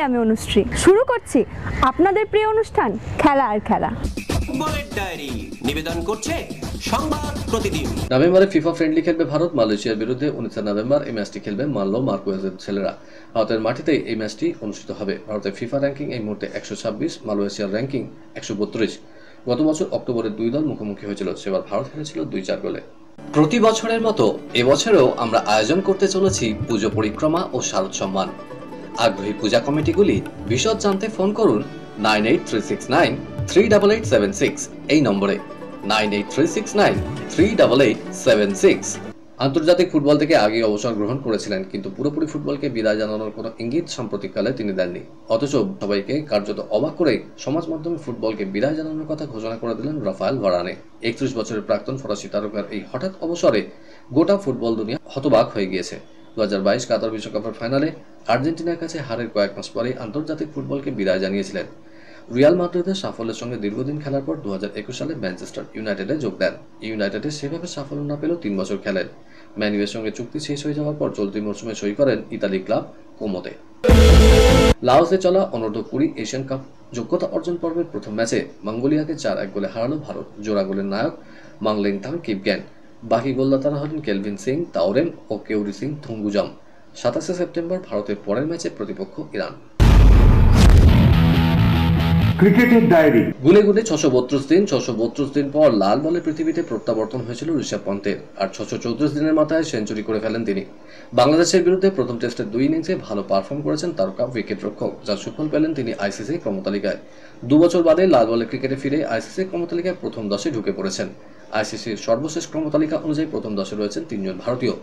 আমি অনুশ্রী। শুরু করছি আপনাদের প্রিয় অনুষ্ঠান খেলা আর খেলা। ফুটবলের ডায়েরি নিবেদন করছে সংবাদ প্রতিদিন। নভেম্বরে ফিফা ফ্রেন্ডলি খেলবে ভারত মালয়েশিয়ার বিরুদ্ধে। 19 নভেম্বর এই ম্যাচটি খেলবে মানলো মার্কোয়েজের ছেলেরা। ভারতের মাটিতেই এই ম্যাচটি অনুষ্ঠিত হবে। ভারতের ফিফা র্যাঙ্কিং এই মুহূর্তে 126, মালয়েশিয়ার র্যাঙ্কিং 132। গত বছর অক্টোবরে দুই দল মুখোমুখি হয়েছিল, সেবার ভারত হেরেছিল 2-4 গোলে। প্রতি বছরের মতো এবছরেও আমরা আয়োজন করতে চলেছি পুজো পরিক্রমা ও শারদ সম্মান। আগ্রহী পূজা কমিটিগুলি বিশদ জানতে ফোন করুন 9836938876 এই নম্বরে 9836938876। আন্তর্জাতিক ফুটবল থেকে আগে অবসর গ্রহণ করেছিলেন, কিন্তু পুরোপুরি ফুটবলকে বিদায় জানানোর কোনো ইঙ্গিত সাম্প্রতিককালে তিনি দেননি। অথচ সবাইকে কার্যত অবাক করে সমাজ মাধ্যমে ফুটবলকে বিদায় জানানোর কথা ঘোষণা করে দিলেন রাফায়েল ভারানে। 31 বছরের প্রাক্তন ফরাসি তারকার এই হঠাৎ অবসরে গোটা ফুটবল দুনিয়া হতবাক হয়ে গিয়েছে। 2022 কাতার বিশ্বকাপের ফাইনালে আর্জেন্টিনার কাছে হারের কয়েক মাস পরেই আন্তর্জাতিক ফুটবলকে বিদায় জানিয়েছিলেন। রিয়াল মাদ্রিদের সাফল্যের সঙ্গে দীর্ঘদিন খেলার পর 2021 সালে ম্যানচেস্টার ইউনাইটেডে যোগ দেন। ইউনাইটেডে সেভাবে সাফল্য না পেলেও 3 বছর খেলেন। ম্যান ইউয়ের সঙ্গে চুক্তি শেষ হয়ে যাওয়ার পর চলতি মৌসুমে সই করেন ইতালি ক্লাব কোমোতে। লাওসে চলা অনূর্ধ্ব 20 এশিয়ান কাপ যোগ্যতা অর্জন পর্বের প্রথম ম্যাচে মঙ্গোলিয়াকে 4-1 গোলে হারালো ভারত। জোড়া গোলের নায়ক মাংলেংথাং কিপগ্যান, বাকি গোলদাতারা হলেন কেলভিন সিং তাওরেম ও কেউরি সিং থুঙ্গুজাম। 27 সেপ্টেম্বর ভারতের পরের ম্যাচে প্রতিপক্ষ ইরান। ক্রিকেটের ডায়েরি। গুলে গুলে 632 দিন পর লাল বলের পৃথিবীতে প্রত্যাবর্তন হয়েছিল ঋষভ পন্থের, আর 634 দিনের মাথায় সেঞ্চুরি করে ফেলেন তিনি। বাংলাদেশের বিরুদ্ধে প্রথম টেস্টের 2 ইনিংসে ভালো পারফর্ম করেছেন তারকা উইকেট রক্ষক, যার সুফল পেলেন তিনি আইসিসি ক্রমতালিকায়। 2 বছর বাদে লাল বলের ক্রিকেটে ফিরে আইসিসি ক্রমতালিকায় প্রথম 10-এ ঢুকে পড়েছেন। আইসিসির সর্বশেষ ক্রমতালিকা অনুযায়ী প্রথম 10-এ রয়েছেন 3 জন ভারতীয়।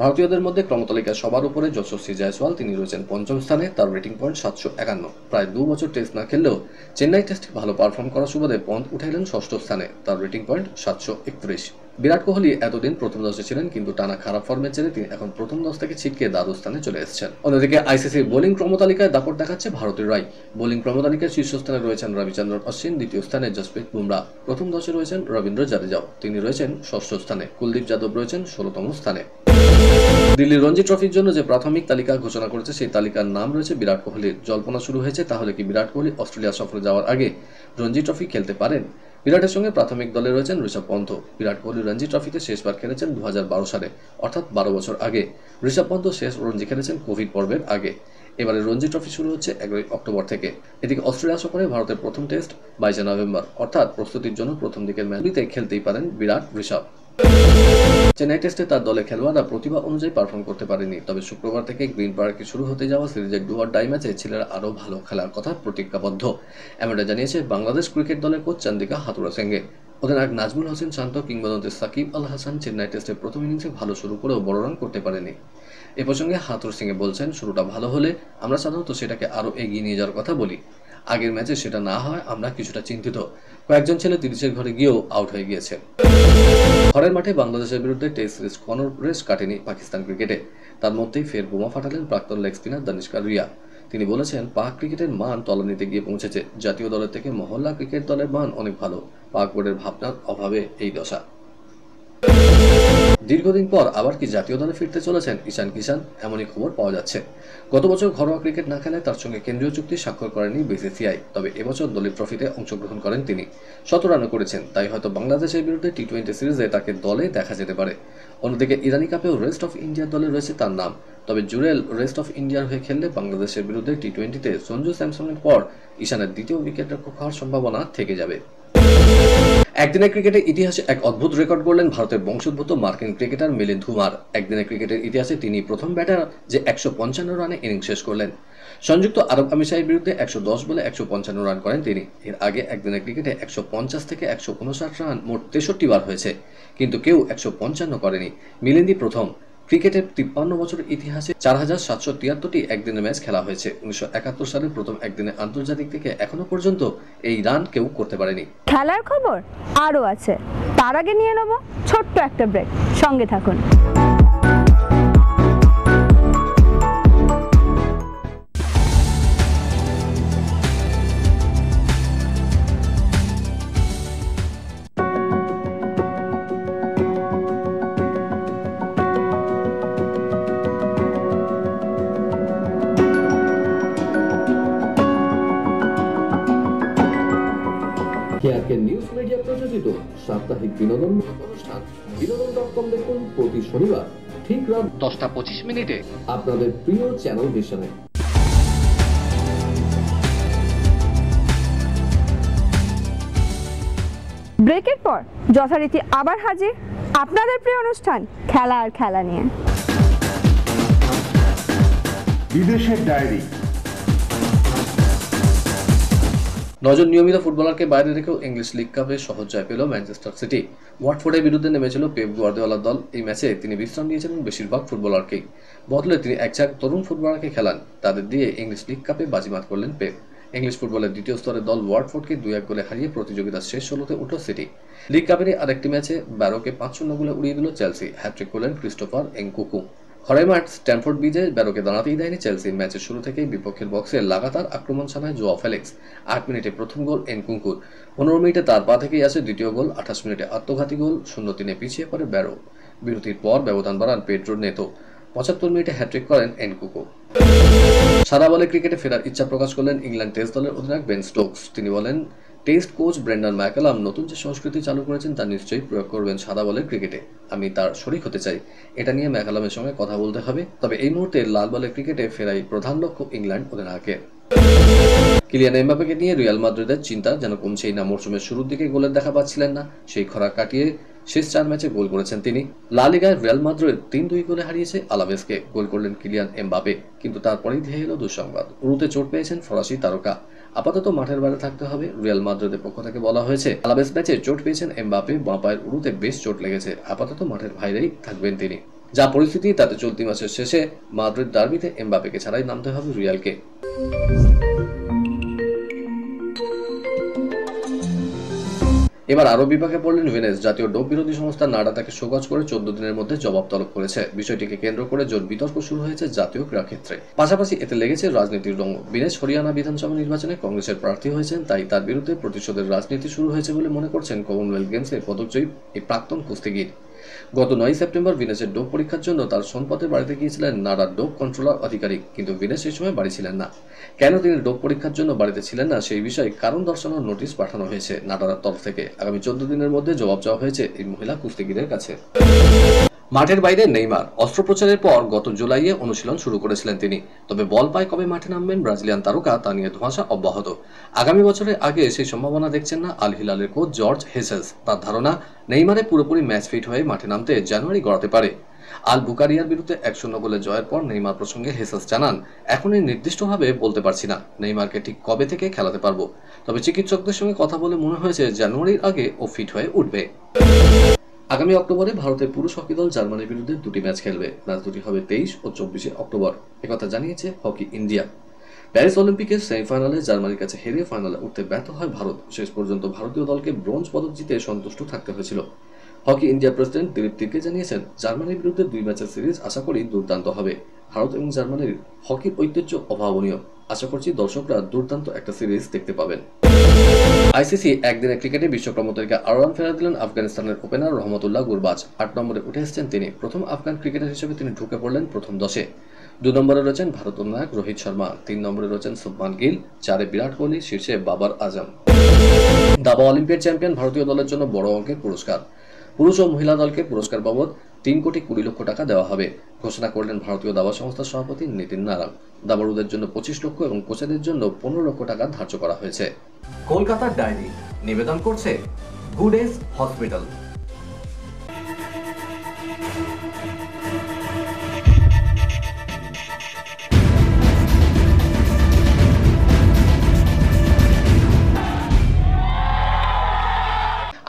ভারতীয়দের মধ্যে ক্রমতালিকায় সবার উপরে যশস্বী জয়সওয়াল, তিনি রয়েছেন 5ম স্থানে। তার রেটিং পয়েন্ট 751। প্রায় 2 বছর টেস্ট না খেললেও চেন্নাই টেস্টে ভালো পারফর্ম করার সুবাদে পন্থ উঠাইলেন 6ষ্ঠ স্থানে, তার রেটিং পয়েন্ট 731। বিরাট কোহলি এতদিন প্রথম 10-এ ছিলেন, কিন্তু টানা খারাপ ফর্মের জেরে তিনি এখন প্রথম 10 থেকে ছিটকে দ্বাদশ স্থানে চলে এসেছেন। অন্যদিকে আইসিসির বোলিং ক্রমতালিকায় দাপট দেখাচ্ছে ভারতের রাই। বোলিং ক্রমতালিকায় শীর্ষস্থানে রয়েছেন রবিচন্দ্রন অশ্বিন, দ্বিতীয় স্থানে জসপ্রীত বুমরা, প্রথম 10-এ রয়েছেন রবীন্দ্র জাদেজাও, তিনি রয়েছেন 6ষ্ঠ স্থানে। কুলদীপ যাদব রয়েছেন 16তম স্থানে। দিল্লি রঞ্জি ট্রফির জন্য যে প্রাথমিক তালিকা ঘোষণা করেছে সেই তালিকার নাম রয়েছে বিরাট কোহলির। জল্পনা শুরু হয়েছে, তাহলে কি বিরাট কোহলি অস্ট্রেলিয়া সফরে যাওয়ার আগে রঞ্জি ট্রফি খেলতে পারেন? বিরাটের সঙ্গে প্রাথমিক দলে রয়েছেন ঋষভ পন্থ। বিরাট কোহলি রঞ্জি ট্রফিতে শেষবার খেলেছেন 2012 সালে, অর্থাৎ 12 বছর আগে। ঋষভ পন্থ শেষ রঞ্জি খেলেছেন কোভিড পর্বের আগে। এবারে রঞ্জি ট্রফি শুরু হচ্ছে 11 অক্টোবর থেকে। এদিকে অস্ট্রেলিয়া সফরে ভারতের প্রথম টেস্ট 22 নভেম্বর, অর্থাৎ প্রস্তুতির জন্য প্রথম দিকের ম্যাচগুলিতে খেলতেই পারেন বিরাট ঋষভ। চেন্নাই টেস্টে তার দলে খেলোয়াড়রা প্রতিভা অনুযায়ী পারফর্ম করতে পারেনি, তবে শুক্রবার থেকে গ্রিন পার্কে শুরু হতে যাওয়া সিরিজের ডু অর ডাই ম্যাচে ছেলেরা আরও ভালো খেলার কথা প্রতিজ্ঞাবদ্ধ, এমনটা জানিয়েছে বাংলাদেশ ক্রিকেট দলের কোচ চন্দিকা হাথুরুসিংহে। অধিনায়ক নাজমুল হোসেন শান্ত, কিংবদন্তি সাকিব আল হাসান চেন্নাই টেস্টের প্রথম ইনিংসে ভালো শুরু করেও বড় রান করতে পারেনি। এ প্রসঙ্গে হাথুরুসিংহে বলছেন, শুরুটা ভালো হলে আমরা সাধারণত সেটাকে আরও এগিয়ে নিয়ে যাওয়ার কথা বলি। আগের ম্যাচে সেটা না হয় আমরা কিছুটা চিন্তিত। কয়েকজন ছেলে 30-এর ঘরে গিয়েও আউট হয়ে গিয়েছে। ঘরের মাঠে বাংলাদেশের বিরুদ্ধে টেস্ট সিরিজ কোনো রেস কাটেনি পাকিস্তান ক্রিকেটে। তার মধ্যেই ফের বোমা ফাটালেন প্রাক্তন লেগ স্পিনার দানিশকা রিয়া। তিনি বলেছেন, পাক ক্রিকেটের মান তলানিতে গিয়ে পৌঁছেছে। জাতীয় দলের থেকে মহল্লা ক্রিকেট দলের মান অনেক ভালো। পাক বোর্ডের ভাবনার অভাবে এই দশা। দীর্ঘদিন পর আবার কি জাতীয় দলে ফিরতে চলেছেন ঈশান কিষান, এমনই খবর পাওয়া যাচ্ছে। গত বছর ঘরোয়া ক্রিকেট না খেলায় তার সঙ্গে কেন্দ্রীয় চুক্তি স্বাক্ষর করেনি বিসিসিআই, তবে এবছর দলীয় ট্রফিতে অংশগ্রহণ করেন তিনি। 100 রানও করেছেন, তাই হয়তো বাংলাদেশের বিরুদ্ধে টি-20 সিরিজে তাকে দলে দেখা যেতে পারে। অন্যদিকে ইরানি কাপেও রেস্ট অফ ইন্ডিয়ার দলে রয়েছে তার নাম, তবে জুরেল রেস্ট অফ ইন্ডিয়ার হয়ে খেললে বাংলাদেশের বিরুদ্ধে টি-20তে সঞ্জু স্যামসনের পর ঈশানের দ্বিতীয় উইকেট রক্ষক হওয়ার সম্ভাবনা থেকে যাবে। একদিনের ক্রিকেটের ইতিহাসে এক অদ্ভুত রেকর্ড গড়লেন ভারতের বংশোদ্ভূত মার্কিন ক্রিকেটার মিলিন্দ হুমার। একদিনের ক্রিকেটের ইতিহাসে তিনি প্রথম ব্যাটার যে 155 রানে ইনিংস শেষ করলেন। সংযুক্ত আরব আমিরাতের বিরুদ্ধে 110 বলে 155 রান করেন তিনি। এর আগে একদিনের ক্রিকেটে 150 থেকে 159 রান মোট 63 বার হয়েছে, কিন্তু কেউ 155 করেনি। মিলিন্দি প্রথম। ক্রিকেটের 53 বছরের ইতিহাসে 4773টি একদিনের ম্যাচ খেলা হয়েছে। 1971 সালের প্রথম একদিনে আন্তর্জাতিক থেকে এখনো পর্যন্ত এই রান কেউ করতে পারেনি। খেলার খবর আরও আছে, তার আগে নিয়ে নেব ছোট্ট একটা ব্রেক। সঙ্গে থাকুন। সাপ্তাহিক বিনোদনমূলক অনুষ্ঠান বিনোদন.com দেখুন প্রতি শনিবার ঠিক রাত 10:25 আপনাদের প্রিয় চ্যানেল ভিশনে। ব্রেকের পর যথারীতি আবার হাজির আপনাদের প্রিয় অনুষ্ঠান খেলা আর খেলা নিয়ে। বিদেশের ডায়েরি। নজন নিয়মিত ফুটবলারকে বাইরে রেখেও ইংলিশ লিগ কাপে সহজ জয় পেল ম্যানচেস্টার সিটি। ওয়াটফোর্ডের বিরুদ্ধে নেমেছিল পেপ গুয়ার্দিওলার দল। এই ম্যাচে তিনি বিশ্রাম দিয়েছিলেন বেশিরভাগ ফুটবলারকেই, বদলে তিনি একঝাঁক তরুণ ফুটবলারকে খেলান। তাদের দিয়ে ইংলিশ লিগ কাপে বাজিমাত করলেন পেপ। ইংলিশ ফুটবলের দ্বিতীয় স্তরের দল ওয়াটফোর্ডকে 2-1 গোলে হারিয়ে প্রতিযোগিতার শেষ 16তে উঠল সিটি। লিগ কাপের আরেকটি ম্যাচে ব্যারোকে 5-0 গোলে উড়িয়ে দিল চেলসি। হ্যাট্রিক করলেন ক্রিস্টোফার এনকুকু। খড়ের মাঠ স্ট্যানফোর্ড ব্রিজে ব্যারোকে দাঁড়াতেই দেয়নি চেলসি। ম্যাচের শুরু থেকেই বিপক্ষের বক্সে লাগাতার আক্রমণ চালায় জোয়া ফেলিক্স। 8 মিনিটে প্রথম গোল এনকুকুর, 15 মিনিটে তার পা থেকেই আসে দ্বিতীয় গোল, 28 মিনিটে আত্মঘাতী গোল, 0-3 পিছিয়ে পড়ে ব্যারো। বিরতির পর ব্যবধান বাড়ান পেড্রো নেতো, 75 মিনিটে হ্যাট্রিক করেন এনকুকু। সাদা বলে ক্রিকেটে ফেরার ইচ্ছা প্রকাশ করলেন ইংল্যান্ড টেস্ট দলের অধিনায়ক বেন স্টোকস। তিনি বলেন, টেস্ট কোচ ব্রেন্ডন ম্যাকালাম নতুন যে সংস্কৃতি চালু করেছেন তা নিশ্চয়ই প্রয়োগ করবেন সাদা বলের ক্রিকেটে। আমি তার শরিক হতে চাই। এটা নিয়ে ম্যাকালামের সঙ্গে কথা বলতে হবে। তবে এই মুহূর্তে লাল বলের ক্রিকেটে ফেরাই প্রধান লক্ষ্য ইংল্যান্ড অধিনায়কের। কিলিয়ান এমবাপেকে নিয়ে রিয়াল মাদ্রিদের চিন্তা যেন কমছেই না। মরসুমের শুরুর দিকে গোলের দেখা পাচ্ছিলেন না, সেই খরা কাটিয়ে শেষ 4 ম্যাচে গোল করেছেন তিনি। লা লিগায় রিয়াল মাদ্রিদ 3-2 গোলে হারিয়েছে আলাভেসকে। গোল করলেন কিলিয়ান এমবাপে, কিন্তু তারপরেই ধেয়ে এলো দুঃসংবাদ। উরুতে চোট পেয়েছেন ফরাসি তারকা। আপাতত মাঠের বাইরে থাকতে হবে। রিয়াল মাদ্রিদের পক্ষ থেকে বলা হয়েছে, আলাভেস ম্যাচে চোট পেয়েছেন এমবাপে, বাঁ পায়ের উরুতে বেশ চোট লেগেছে। আপাতত মাঠের বাইরেই থাকবেন তিনি। যা পরিস্থিতি তাতে চলতি মাসের শেষে মাদ্রিদ ডার্বিতে এমবাপেকে ছাড়াই নামতে হবে রিয়ালকে। এবার আরও বিপাকে পড়লেন ভেনেস। জাতীয় ডোপ বিরোধী সংস্থা নাডা তাকে শোকজ করে 14 দিনের মধ্যে জবাব তলব করেছে। বিষয়টিকে কেন্দ্র করে জোর বিতর্ক শুরু হয়েছে জাতীয় ক্রীড়াক্ষেত্রে। পাশাপাশি এতে লেগেছে রাজনীতির রঙ। বিনেশ হরিয়ানা বিধানসভা নির্বাচনে কংগ্রেসের প্রার্থী হয়েছেন, তাই তার বিরুদ্ধে প্রতিশোধের রাজনীতি শুরু হয়েছে বলে মনে করছেন কমনওয়েলথ গেমসে পদকজয়ী এই প্রাক্তন কুস্তিগির। গত 9 সেপ্টেম্বর ভিনেসের ডোপ পরীক্ষার জন্য তার সোনপথের বাড়িতে গিয়েছিলেন নাডার ডোপ কন্ট্রোলার আধিকারিক, কিন্তু ভিনেস সেই সময় বাড়ি ছিলেন না। কেন তিনি ডোপ পরীক্ষার জন্য বাড়িতে ছিলেন না সেই বিষয়ে কারণ দর্শানোর নোটিশ পাঠানো হয়েছে নাডার তরফ থেকে। আগামী 14 দিনের মধ্যে জবাব চাওয়া হয়েছে এই মহিলা কুস্তিগিরের কাছে। মাঠের বাইরে নেইমার। অস্ত্রোপচারের পর গত জুলাইয়ে অনুশীলন শুরু করেছিলেন তিনি। তবে বল পায় কবে মাঠে নামবেন ব্রাজিলিয়ান তারকা তা নিয়ে ধোঁয়াশা অব্যাহত। আগামী বছরের আগে সেই সম্ভাবনা দেখছেন না আল হিলালের কোচ জর্জ হেসেস। তার ধারণা, নেইমারে পুরোপুরি ম্যাচ ফিট হয়ে মাঠে নামতে জানুয়ারি গড়াতে পারে। আল বুকারিয়ার বিরুদ্ধে 1-0 গোলে জয়ের পর নেইমার প্রসঙ্গে হেসেস জানান, এখনই নির্দিষ্টভাবে বলতে পারছি না নেইমারকে ঠিক কবে থেকে খেলাতে পারবো। তবে চিকিৎসকদের সঙ্গে কথা বলে মনে হয়েছে জানুয়ারির আগে ও ফিট হয়ে উঠবে। আগামী অক্টোবরে ভারতের পুরুষ হকি দল জার্মানির বিরুদ্ধে 2টি ম্যাচ খেলবে। ম্যাচ দুটি হবে 23 ও 24 অক্টোবর। একথা জানিয়েছে হকি ইন্ডিয়া। প্যারিস অলিম্পিকের সেমিফাইনালে জার্মানির কাছে হেরে ফাইনালে উঠতে ব্যর্থ হয় ভারত। শেষ পর্যন্ত ভারতীয় দলকে ব্রোঞ্জ পদক জিতে সন্তুষ্ট থাকতে হয়েছিল। হকি ইন্ডিয়া প্রেসিডেন্ট দিলীপ তির্কে জানিয়েছেন, জার্মানির বিরুদ্ধে 2 ম্যাচের সিরিজ আশা করি দুর্দান্ত হবে। ভারত এবং জার্মানির হকির ঐতিহ্য অভাবনীয়। আশা করছি দর্শকরা দুর্দান্ত একটা সিরিজ দেখতে পাবেন। আইসিসি একদিনের ক্রিকেটে বিশ্বক্রম তালিকা আরও রান ফেরা দিলেন আফগানিস্তানের ওপেনার রহমতুল্লাহ গুরবাজ। 8 নম্বরে উঠে এসেছেন তিনি। প্রথম আফগান ক্রিকেটার হিসেবে তিনি ঢুকে পড়লেন প্রথম 10-এ। 2 নম্বরে রয়েছেন ভারত অধিনায়ক রোহিত শর্মা, 3 নম্বরে রয়েছেন শুভমান গিল, 4-এ বিরাট কোহলি, শীর্ষে বাবর আজম। দাবা অলিম্পিয়াড চ্যাম্পিয়ন ভারতীয় দলের জন্য বড় অঙ্কের পুরস্কার। পুরুষ ও মহিলা দলকে পুরস্কার বাবদ 3,20,00,000 টাকা দেওয়া হবে, ঘোষণা করলেন ভারতীয় দাবা সংস্থার সভাপতি নীতিন নারায়ণ। দাবাড়ুদের জন্য 25 লক্ষ এবং কোচেদের জন্য 15 লক্ষ টাকা ধার্য করা হয়েছে। কলকাতার ডায়েরি নিবেদন করছে গুড এজ হসপিটাল।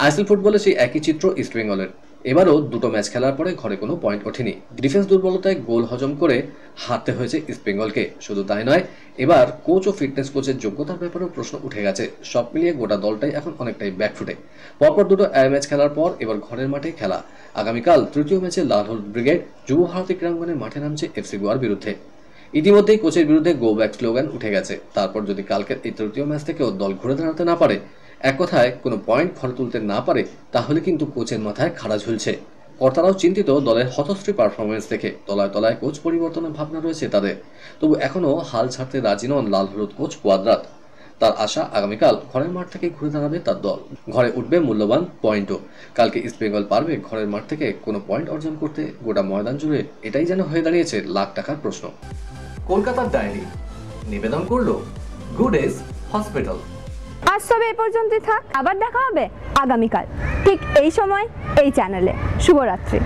আইএসএল ফুটবলে সেই একই চিত্র ইস্ট বেঙ্গলের। এবারও 2টো ম্যাচ খেলার পরে ঘরে কোনো পয়েন্ট ওঠেনি। ডিফেন্স দুর্বলতায় গোল হজম করে হারতে হয়েছে ইস্ট বেঙ্গলকে। শুধু তাই নয়, এবার কোচ ও ফিটনেস কোচের যোগ্যতার ব্যাপারেও প্রশ্ন উঠে গেছে। সব মিলিয়ে গোটা দলটাই এখন অনেকটাই ব্যাকফুটে। পরপর 2টো ম্যাচ খেলার পর এবার ঘরের মাঠে খেলা। আগামীকাল 3য় ম্যাচে লাল হলুদ ব্রিগেড যুব ভারতী ক্রীড়াঙ্গনে মাঠে নামছে এফসি গোয়ার বিরুদ্ধে। ইতিমধ্যেই কোচের বিরুদ্ধে গো ব্যাক স্লোগান উঠে গেছে। তারপর যদি কালকের এই 3য় ম্যাচ থেকেও দল ঘুরে দাঁড়াতে না পারে, এক কথায় কোনো পয়েন্ট ঘরে তুলতে না পারে, তাহলে কিন্তু কোচের মাথায় খাড়া ঝুলছে। কর্তারাও চিন্তিত দলের হতশ্রী পারফরমেন্স দেখে। তলায় তলায় কোচ পরিবর্তনের ভাবনা রয়েছে তাদের। তবু এখনও হাল ছাড়তে রাজি নন লাল হলুদ কোচ কোয়াদ্রাত। তার আশা আগামীকাল ঘরের মাঠ থেকে ঘুরে দাঁড়াবে তার দল, ঘরে উঠবে মূল্যবান পয়েন্টও। কালকে ইস্ট বেঙ্গল পারবে ঘরের মাঠ থেকে কোনো পয়েন্ট অর্জন করতে? গোটা ময়দান জুড়ে এটাই যেন হয়ে দাঁড়িয়েছে লাখ টাকার প্রশ্ন। কলকাতার ডায়েরি নিবেদন করলো গুড এজ হসপিটাল। আজ তবে এ পর্যন্তই থাক, আবার দেখা হবে আগামীকাল ঠিক এই সময় এই চ্যানেলে। শুভরাত্রি।